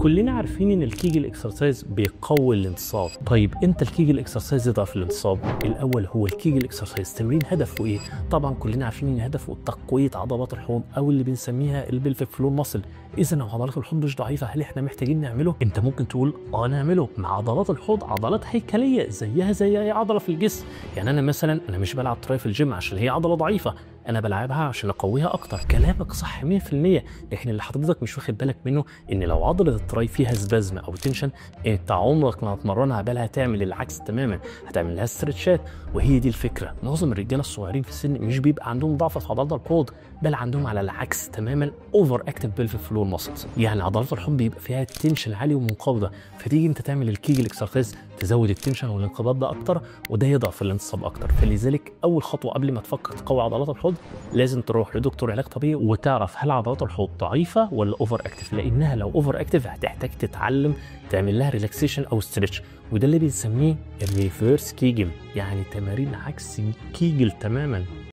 كلنا عارفين ان الكيجل اكسرسايز بيقوي الانتصاب. طيب امتى الكيجل اكسرسايز يضعف الانتصاب؟ الاول هو الكيجل اكسرسايز تمرين هدفه ايه؟ طبعا كلنا عارفين ان هدفه تقويه عضلات الحوض او اللي بنسميها البلفيك فلور ماسل. اذا لو عضلات الحوض مش ضعيفه هل احنا محتاجين نعمله؟ انت ممكن تقول نعمله. مع عضلات الحوض عضلات هيكليه زيها زي اي عضله في الجسم. يعني انا مثلا مش بلعب تراي في الجيم عشان هي عضله ضعيفه، انا بلعبها عشان اقويها اكتر. كلامك صح 100%، لكن اللي حضرتك مش واخد بالك منه ان لو عضله التراي فيها سبازم او تنشن انت عمرك ما هتمرنها، بل هتعمل العكس تماما، هتعمل لها ستريتشات. وهي دي الفكره، معظم الرجاله الصغيرين في السن مش بيبقى عندهم ضعف في عضلات الحوض، بل عندهم على العكس تماما اوفر اكتيف بلفيك فلور ماسلز. يعني عضلات الحوض بيبقى فيها تنشن عالي ومنقبضه، فتيجي انت تعمل الكيجل اكسرسايز تزود التنشن والانقباض ده اكتر، وده يضعف الانتصاب اكتر. فلذلك اول خطوه قبل ما تفكر تقوي عضلات الحوض لازم تروح لدكتور علاج طبيعي وتعرف هل عضلات الحوض ضعيفه ولا اوفر اكتيف، لانها لو اوفر اكتيف هتحتاج تتعلم تعمل لها ريلاكسيشن او ستريتش، وده اللي بنسميه الريفيرس كيجل، يعني تمارين عكس كيجل تماما.